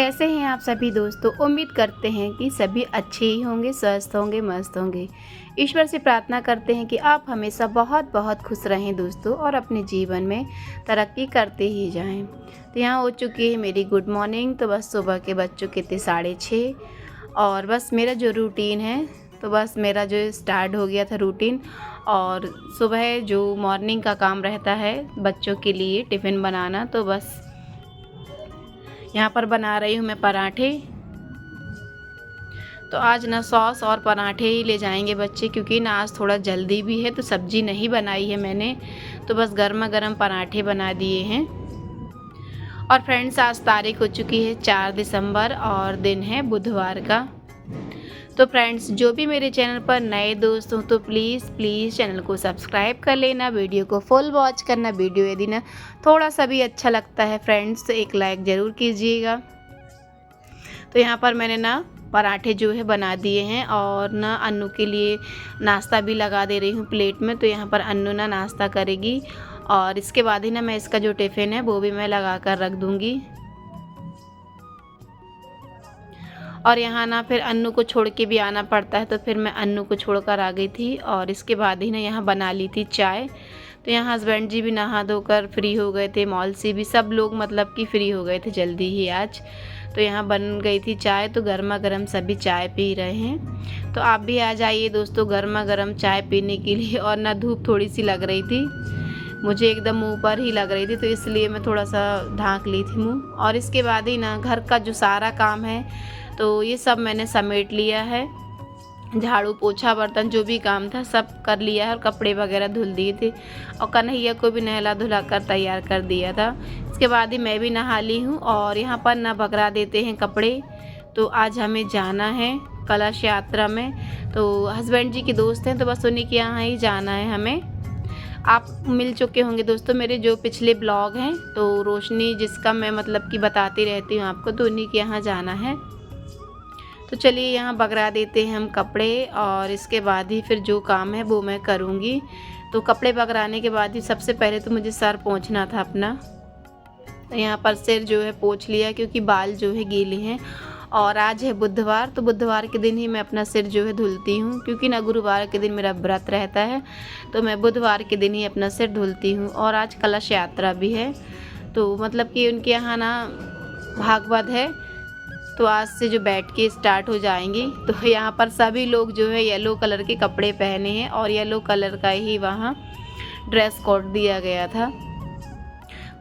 कैसे हैं आप सभी दोस्तों। उम्मीद करते हैं कि सभी अच्छे ही होंगे, स्वस्थ होंगे, मस्त होंगे। ईश्वर से प्रार्थना करते हैं कि आप हमेशा बहुत बहुत खुश रहें दोस्तों और अपने जीवन में तरक्की करते ही जाएं। तो यहाँ हो चुकी है मेरी गुड मॉर्निंग। तो बस सुबह के बज चुके थे 6:30 और बस मेरा जो रूटीन है तो बस मेरा जो स्टार्ट हो गया था रूटीन। और सुबह जो मॉर्निंग का काम रहता है बच्चों के लिए टिफ़िन बनाना, तो बस यहाँ पर बना रही हूँ मैं पराठे। तो आज ना सॉस और पराठे ही ले जाएंगे बच्चे, क्योंकि ना आज थोड़ा जल्दी भी है तो सब्ज़ी नहीं बनाई है मैंने, तो बस गर्मा गर्म पराठे बना दिए हैं। और फ्रेंड्स, आज तारीख हो चुकी है 4 दिसंबर और दिन है बुधवार का। तो फ्रेंड्स, जो भी मेरे चैनल पर नए दोस्त हो तो प्लीज़ चैनल को सब्सक्राइब कर लेना, वीडियो को फुल वॉच करना। वीडियो यदि ना थोड़ा सा भी अच्छा लगता है फ्रेंड्स तो एक लाइक ज़रूर कीजिएगा। तो यहाँ पर मैंने ना पराठे जो है बना दिए हैं और ना अन्नू के लिए नाश्ता भी लगा दे रही हूँ प्लेट में। तो यहाँ पर अन्नू ना नाश्ता करेगी और इसके बाद ही ना मैं इसका जो टिफ़िन है वो भी मैं लगा कर रख दूँगी। और यहाँ ना फिर अन्नू को छोड़ के भी आना पड़ता है, तो फिर मैं अन्नू को छोड़कर आ गई थी और इसके बाद ही ना यहाँ बना ली थी चाय। तो यहाँ हस्बैंड जी भी नहा धोकर फ्री हो गए थे, मॉल से भी सब लोग मतलब कि फ्री हो गए थे जल्दी ही आज। तो यहाँ बन गई थी चाय, तो गर्मा गर्म सभी चाय पी रहे हैं। तो आप भी आ जाइए दोस्तों गर्मा गर्म चाय पीने के लिए। और ना धूप थोड़ी सी लग रही थी, मुझे एकदम मुंह पर ही लग रही थी, तो इसलिए मैं थोड़ा सा ढाँक ली थी मुंह। और इसके बाद ही ना घर का जो सारा काम है तो ये सब मैंने समेट लिया है। झाड़ू पोछा बर्तन जो भी काम था सब कर लिया है और कपड़े वगैरह धुल दिए थे और कन्हैया को भी नहला धुला कर तैयार कर दिया था। इसके बाद ही मैं भी नहा ली हूँ और यहाँ पर ना बगरा देते हैं कपड़े। तो आज हमें जाना है कलश यात्रा में। तो हस्बैंड जी के दोस्त हैं तो बस उन्हीं के यहाँ ही जाना है हमें। आप मिल चुके होंगे दोस्तों मेरे जो पिछले ब्लॉग हैं, तो रोशनी जिसका मैं मतलब कि बताती रहती हूँ आपको, तो उन्हीं के यहाँ जाना है। तो चलिए यहाँ बगरा देते हैं हम कपड़े और इसके बाद ही फिर जो काम है वो मैं करूँगी। तो कपड़े बगराने के बाद ही सबसे पहले तो मुझे सर पोंछना था अपना। तो यहाँ पर सिर जो है पोंछ लिया क्योंकि बाल जो है गीले हैं। और आज है बुधवार, तो बुधवार के दिन ही मैं अपना सिर जो है धुलती हूँ, क्योंकि ना गुरुवार के दिन मेरा व्रत रहता है, तो मैं बुधवार के दिन ही अपना सिर धुलती हूँ। और आज कलश यात्रा भी है, तो मतलब कि उनके यहाँ ना भागवत है, तो आज से जो बैठ के स्टार्ट हो जाएंगी। तो यहाँ पर सभी लोग जो है येलो कलर के कपड़े पहने हैं और येलो कलर का ही वहाँ ड्रेस कोड दिया गया था।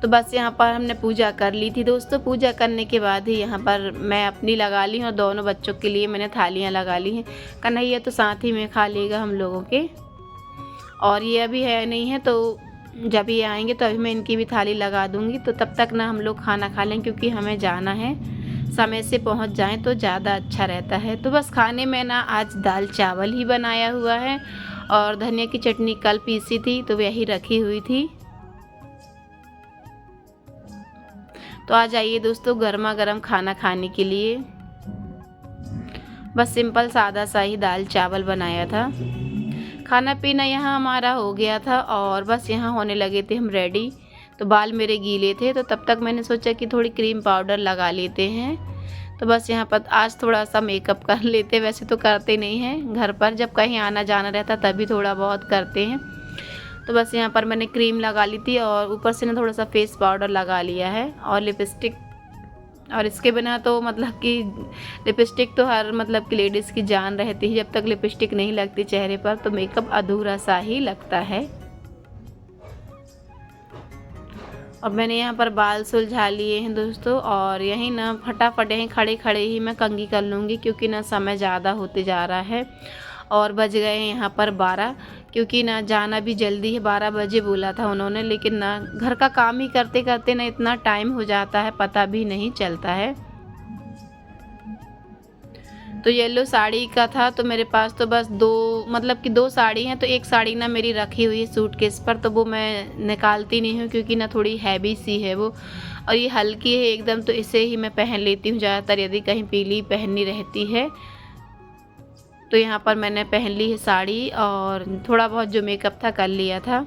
तो बस यहाँ पर हमने पूजा कर ली थी दोस्तों। पूजा करने के बाद ही यहाँ पर मैं अपनी लगा ली और दोनों बच्चों के लिए मैंने थालियाँ लगा ली हैं। कन्हैया तो साथ ही में खा लेगा हम लोगों के, और ये अभी है नहीं है, तो जब ये आएंगे तो अभी मैं इनकी भी थाली लगा दूँगी। तो तब तक ना हम लोग खाना खा लें, क्योंकि हमें जाना है, समय से पहुंच जाएं तो ज़्यादा अच्छा रहता है। तो बस खाने में ना आज दाल चावल ही बनाया हुआ है और धनिया की चटनी कल पीसी थी तो वही रखी हुई थी। तो आ जाइए दोस्तों गर्मा गर्म खाना खाने के लिए। बस सिंपल सादा सा ही दाल चावल बनाया था। खाना पीना यहाँ हमारा हो गया था और बस यहाँ होने लगे थे हम रेडी। तो बाल मेरे गीले थे, तो तब तक मैंने सोचा कि थोड़ी क्रीम पाउडर लगा लेते हैं। तो बस यहाँ पर आज थोड़ा सा मेकअप कर लेते, वैसे तो करते नहीं हैं, घर पर जब कहीं आना जाना रहता तभी थोड़ा बहुत करते हैं। तो बस यहाँ पर मैंने क्रीम लगा ली थी और ऊपर से ना थोड़ा सा फेस पाउडर लगा लिया है और लिपस्टिक। और इसके बिना तो मतलब कि लिपस्टिक तो हर मतलब कि लेडीज़ की जान रहती है, जब तक लिपस्टिक नहीं लगती चेहरे पर तो मेकअप अधूरा सा ही लगता है। और मैंने यहाँ पर बाल सुलझा लिए हैं दोस्तों और यहीं ना फटाफट यहीं खड़े खड़े ही मैं कंघी कर लूँगी, क्योंकि ना समय ज़्यादा होते जा रहा है और बज गए हैं यहाँ पर 12, क्योंकि ना जाना भी जल्दी है। 12 बजे बोला था उन्होंने, लेकिन ना घर का काम ही करते करते ना इतना टाइम हो जाता है पता भी नहीं चलता है। तो येलो साड़ी का था, तो मेरे पास तो बस दो साड़ी हैं, तो एक साड़ी ना मेरी रखी हुई है सूटकेस पर, तो वो मैं निकालती नहीं हूँ क्योंकि ना थोड़ी हैवी सी है वो और ये हल्की है एकदम, तो इसे ही मैं पहन लेती हूँ ज़्यादातर यदि कहीं पीली पहननी रहती है। तो यहाँ पर मैंने पहन ली है साड़ी और थोड़ा बहुत जो मेकअप था कर लिया था।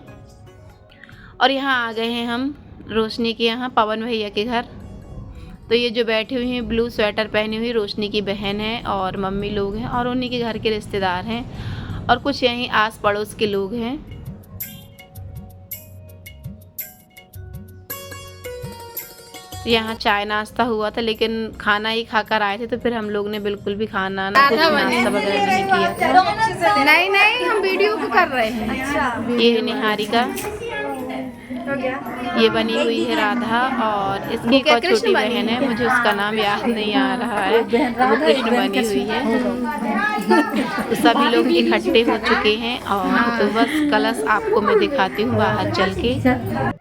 और यहाँ आ गए हैं हम रोशनी के यहाँ, पवन भैया के घर। तो ये जो बैठी हुई हैं ब्लू स्वेटर पहनी हुई रोशनी की बहन है और मम्मी लोग हैं और उन्हीं के घर के रिश्तेदार हैं और कुछ यहीं आस पड़ोस के लोग हैं। यहाँ चाय नाश्ता हुआ था लेकिन खाना ही खाकर आए थे तो फिर हम लोग ने बिल्कुल भी खाना ना कुछ नाश्ता वगैरह नहीं किया था। नहीं हम वीडियो को कर रहे हैं। अच्छा। ये है निहारिका, ये बनी हुई है राधा और इसकी एक और छोटी बहन है, मुझे उसका नाम याद नहीं आ रहा है, वो कृष्ण बनी हुई है। तो सभी लोग इकट्ठे हो चुके हैं और तो बस कलश आपको मैं दिखाती हूँ बाहर चल के।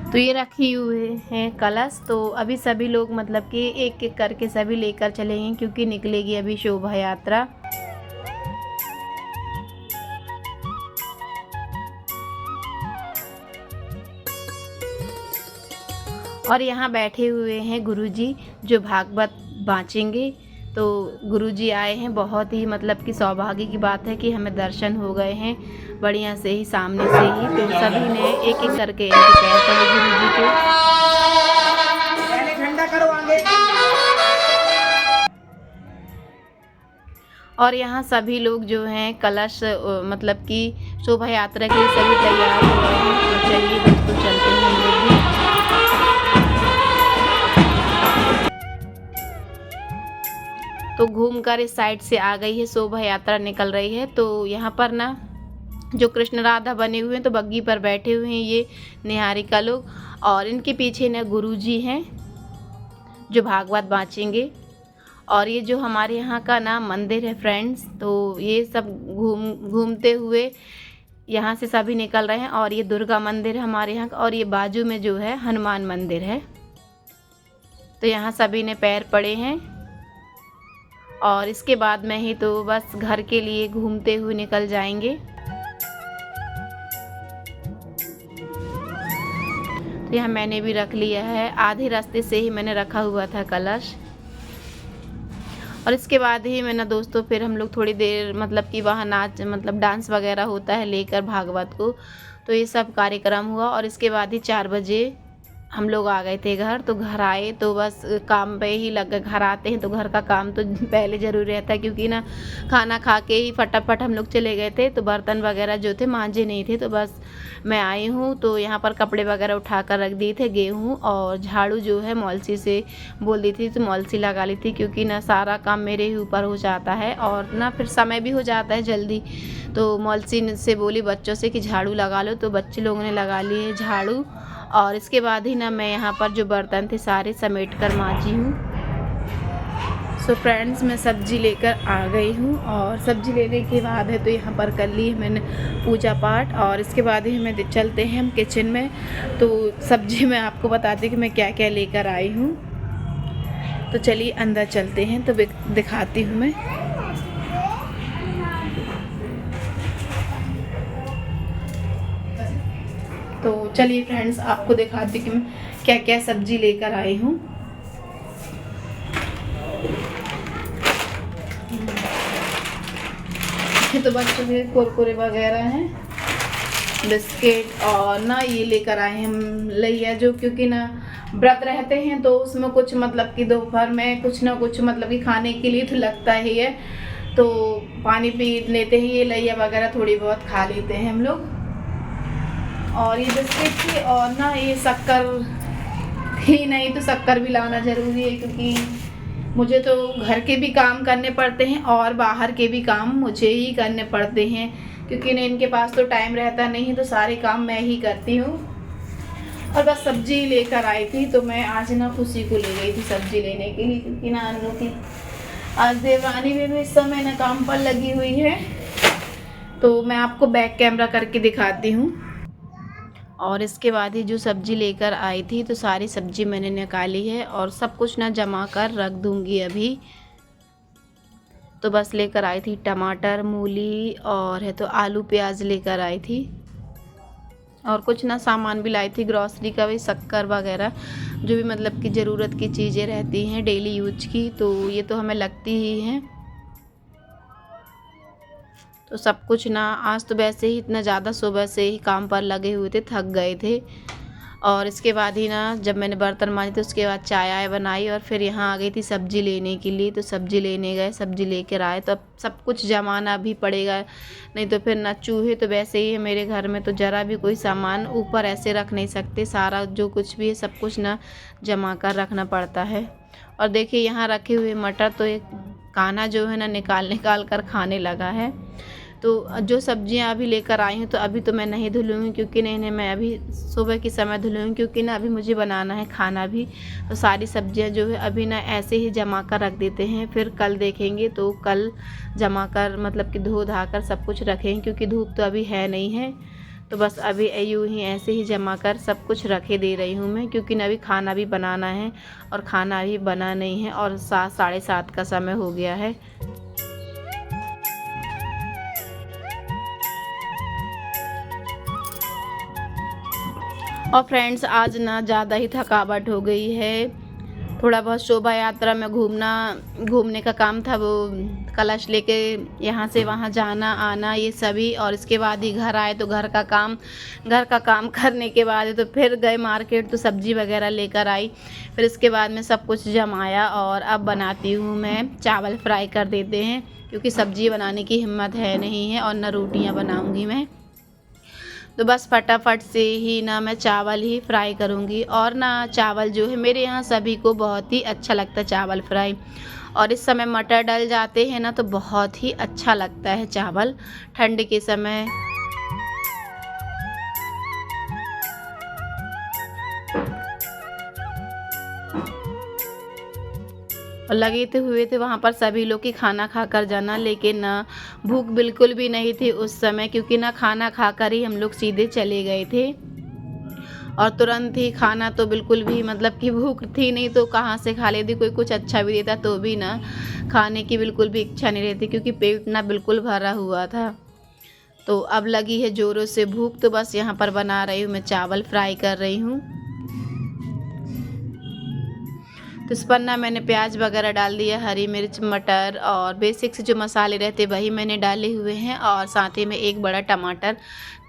तो ये रखी हुए हैं कलश, तो अभी सभी लोग मतलब कि एक एक करके सभी लेकर चलेंगे क्योंकि निकलेगी अभी शोभा यात्रा। और यहाँ बैठे हुए हैं गुरुजी जो भागवत बाँचेंगे। तो गुरुजी आए हैं, बहुत ही मतलब कि सौभाग्य की बात है कि हमें दर्शन हो गए हैं बढ़िया से ही सामने से ही। तो सभी ने एक एक करके इनके पैर पड़े गुरुजी के। और यहाँ सभी लोग जो हैं कलश मतलब कि शोभा यात्रा के लिए सभी तैयार हो गए हैं। तो चलिए बिल्कुल चलते हैं हम लोग भी। तो घूमकर इस साइड से आ गई है, शोभा यात्रा निकल रही है। तो यहाँ पर ना जो कृष्ण राधा बने हुए हैं तो बग्गी पर बैठे हुए हैं ये निहारिका लोग और इनके पीछे ना गुरुजी हैं जो भागवत बाँचेंगे। और ये जो हमारे यहाँ का ना मंदिर है फ्रेंड्स, तो ये सब घूमते हुए यहाँ से सभी निकल रहे हैं। और ये दुर्गा मंदिर है हमारे यहाँ का और ये बाजू में जो है हनुमान मंदिर है। तो यहाँ सभी ने पैर पड़े हैं और इसके बाद में ही तो बस घर के लिए घूमते हुए निकल जाएंगे। तो यहाँ मैंने भी रख लिया है, आधे रास्ते से ही मैंने रखा हुआ था कलश। और इसके बाद ही मैंने दोस्तों फिर हम लोग थोड़ी देर मतलब कि वहाँ नाच मतलब डांस वगैरह होता है लेकर भागवत को, तो ये सब कार्यक्रम हुआ। और इसके बाद ही 4 बजे हम लोग आ गए थे घर। तो घर आए तो बस काम पे ही लग गए। घर आते हैं तो घर का काम तो पहले ज़रूरी रहता है क्योंकि ना खाना खा के ही फटाफट हम लोग चले गए थे। तो बर्तन वगैरह जो थे मांजे नहीं थे, तो बस मैं आई हूँ तो यहाँ पर कपड़े वगैरह उठा कर रख दिए थे। गेहूँ और झाड़ू जो है मौलसी से बोल दी थी तो मौलसी लगा ली थी क्योंकि ना सारा काम मेरे ही ऊपर हो जाता है और ना फिर समय भी हो जाता है जल्दी। तो मौलसी से बोली बच्चों से कि झाड़ू लगा लो, तो बच्चे लोगों ने लगा लिए झाड़ू। और इसके बाद ही ना मैं यहाँ पर जो बर्तन थे सारे समेट कर मांजी हूँ। सो फ्रेंड्स मैं सब्ज़ी लेकर आ गई हूँ और सब्ज़ी लेने के बाद है तो यहाँ पर कर ली है मैंने पूजा पाठ। और इसके बाद ही हमें चलते हैं हम किचन में। तो सब्ज़ी मैं आपको बताती हूँ कि मैं क्या क्या लेकर आई हूँ। तो चलिए अंदर चलते हैं तो दिखाती हूँ मैं। तो चलिए फ्रेंड्स आपको दिखाती कि मैं क्या क्या सब्ज़ी लेकर आई हूँ। ये तो बच्चों के कुरकुरे वगैरह हैं, बिस्किट। और ना ये लेकर आए हम लैया जो क्योंकि ना व्रत रहते हैं तो उसमें कुछ मतलब कि दोपहर में कुछ ना कुछ मतलब कि खाने के लिए तो लगता ही है। तो पानी पी लेते हैं, ये लैया वगैरह थोड़ी बहुत खा लेते हैं हम लोग। और ये बिस्किट थी और ना ये शक्कर ही नहीं तो शक्कर भी लाना ज़रूरी है क्योंकि मुझे तो घर के भी काम करने पड़ते हैं और बाहर के भी काम मुझे ही करने पड़ते हैं क्योंकि ना इनके पास तो टाइम रहता नहीं, तो सारे काम मैं ही करती हूँ। और बस सब्ज़ी लेकर आई थी तो मैं आज ना खुशी को ले गई थी सब्ज़ी लेने के लिए क्योंकि ना अनु की आज देवरानी भी इस समय ना काम पर लगी हुई है। तो मैं आपको बैक कैमरा करके दिखाती हूँ। और इसके बाद ही जो सब्ज़ी लेकर आई थी तो सारी सब्ज़ी मैंने निकाली है और सब कुछ ना जमा कर रख दूँगी अभी। तो बस लेकर आई थी टमाटर, मूली और है तो आलू प्याज लेकर आई थी और कुछ ना सामान भी लाई थी ग्रॉसरी का भी, शक्कर वगैरह जो भी मतलब कि ज़रूरत की चीज़ें रहती हैं डेली यूज की, तो ये तो हमें लगती ही हैं। तो सब कुछ ना आज तो वैसे ही इतना ज़्यादा सुबह से ही काम पर लगे हुए थे, थक गए थे। और इसके बाद ही ना जब मैंने बर्तन मांजे तो उसके बाद चाय आय बनाई और फिर यहाँ आ गई थी सब्ज़ी लेने के लिए। तो सब्ज़ी लेने गए, सब्ज़ी लेकर आए, तो अब सब कुछ जमाना भी पड़ेगा, नहीं तो फिर ना चूहे तो वैसे ही है मेरे घर में, तो ज़रा भी कोई सामान ऊपर ऐसे रख नहीं सकते, सारा जो कुछ भी है सब कुछ ना जमा कर रखना पड़ता है। और देखिए यहाँ रखे हुए मटर तो एक कान्हा जो है ना निकाल निकाल कर खाने लगा है। तो जो सब्जियां अभी लेकर आई हूँ तो अभी तो मैं नहीं धुलूँगी, क्योंकि नहीं मैं अभी सुबह के समय धुलूँगी, क्योंकि ना अभी मुझे बनाना है खाना भी। तो सारी सब्जियां जो है अभी ना ऐसे ही जमा कर रख देते हैं, फिर कल देखेंगे तो कल जमा कर मतलब कि धो धा कर सब कुछ रखेंगे, क्योंकि धूप तो अभी है नहीं है। तो बस अभी यूँ ही ऐसे ही जमा कर सब कुछ रखे दे रही हूँ मैं, क्योंकि ना अभी खाना भी बनाना है और खाना अभी बना नहीं है और 7 साढ़े 7 का समय हो गया है। और फ्रेंड्स आज ना ज़्यादा ही थकावट हो गई है, थोड़ा बहुत शोभा यात्रा में घूमने का काम था, वो कलश लेके यहाँ से वहाँ जाना आना ये सभी, और इसके बाद ही घर आए तो घर का काम करने के बाद तो फिर गए मार्केट, तो सब्ज़ी वगैरह लेकर आई, फिर इसके बाद में सब कुछ जमाया और अब बनाती हूँ मैं चावल फ्राई कर देते हैं, क्योंकि सब्ज़ी बनाने की हिम्मत है नहीं है और ना रोटियाँ बनाऊँगी मैं। तो बस फटाफट से ही ना मैं चावल ही फ्राई करूँगी। और ना चावल जो है मेरे यहाँ सभी को बहुत ही अच्छा लगता है चावल फ्राई, और इस समय मटर डल जाते हैं ना तो बहुत ही अच्छा लगता है चावल ठंड के समय। और लगे हुए थे वहाँ पर सभी लोग की खाना खाकर जाना, लेकिन ना भूख बिल्कुल भी नहीं थी उस समय, क्योंकि ना खाना खाकर ही हम लोग सीधे चले गए थे और तुरंत ही खाना तो बिल्कुल भी मतलब कि भूख थी नहीं तो कहाँ से खा लेती, कोई कुछ अच्छा भी देता तो भी ना खाने की बिल्कुल भी इच्छा नहीं रहती, क्योंकि पेट ना बिल्कुल भरा हुआ था। तो अब लगी है ज़ोरों से भूख, तो बस यहाँ पर बना रही हूँ मैं चावल फ्राई कर रही हूँ। तो इस पर ना मैंने प्याज वगैरह डाल दिया, हरी मिर्च, मटर और बेसिक से जो मसाले रहते वही मैंने डाले हुए हैं, और साथ ही में एक बड़ा टमाटर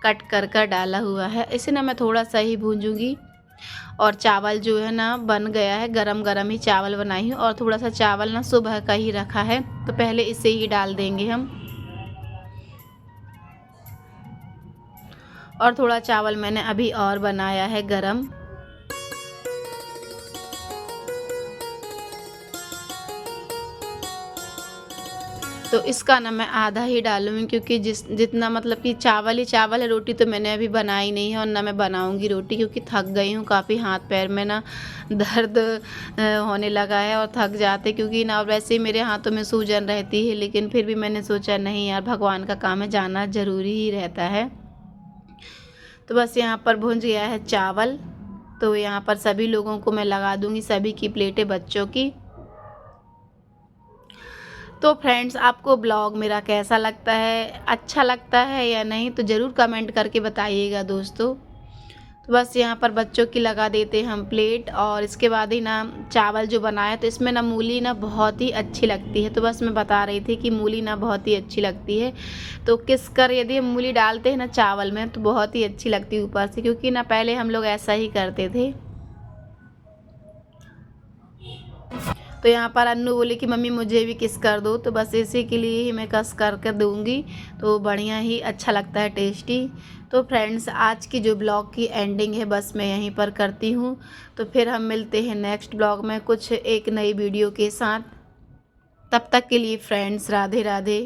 कट कर डाला हुआ है। इसे ना मैं थोड़ा सा ही भूंजूंगी। और चावल जो है ना बन गया है, गरम गरम ही चावल बनाई हूँ, और थोड़ा सा चावल ना सुबह का ही रखा है तो पहले इसे ही डाल देंगे हम। और थोड़ा चावल मैंने अभी और बनाया है गरम। तो इसका ना मैं आधा ही डालूँगी, क्योंकि जितना मतलब कि चावल ही चावल है, रोटी तो मैंने अभी बनाई नहीं है और ना मैं बनाऊँगी रोटी, क्योंकि थक गई हूँ काफ़ी, हाथ पैर में ना दर्द होने लगा है और थक जाते, क्योंकि ना वैसे ही मेरे हाथों में सूजन रहती है, लेकिन फिर भी मैंने सोचा नहीं यार भगवान का काम है, जाना ज़रूरी ही रहता है। तो बस यहाँ पर भुंज गया है चावल, तो यहाँ पर सभी लोगों को मैं लगा दूँगी, सभी की प्लेटें बच्चों की। तो फ्रेंड्स आपको ब्लॉग मेरा कैसा लगता है, अच्छा लगता है या नहीं, तो ज़रूर कमेंट करके बताइएगा दोस्तों। तो बस यहाँ पर बच्चों की लगा देते हैं हम प्लेट, और इसके बाद ही ना चावल जो बनाया तो इसमें ना मूली ना बहुत ही अच्छी लगती है, तो बस मैं बता रही थी कि मूली ना बहुत ही अच्छी लगती है। तो किस कर यदि हम मूली डालते हैं ना चावल में तो बहुत ही अच्छी लगती है ऊपर से, क्योंकि ना पहले हम लोग ऐसा ही करते थे। तो यहाँ पर अन्नू बोली कि मम्मी मुझे भी किस कर दो, तो बस इसी के लिए ही मैं कस कर दूँगी, तो बढ़िया ही अच्छा लगता है, टेस्टी। तो फ्रेंड्स आज की जो ब्लॉग की एंडिंग है बस मैं यहीं पर करती हूँ, तो फिर हम मिलते हैं नेक्स्ट ब्लॉग में कुछ एक नई वीडियो के साथ। तब तक के लिए फ्रेंड्स राधे राधे।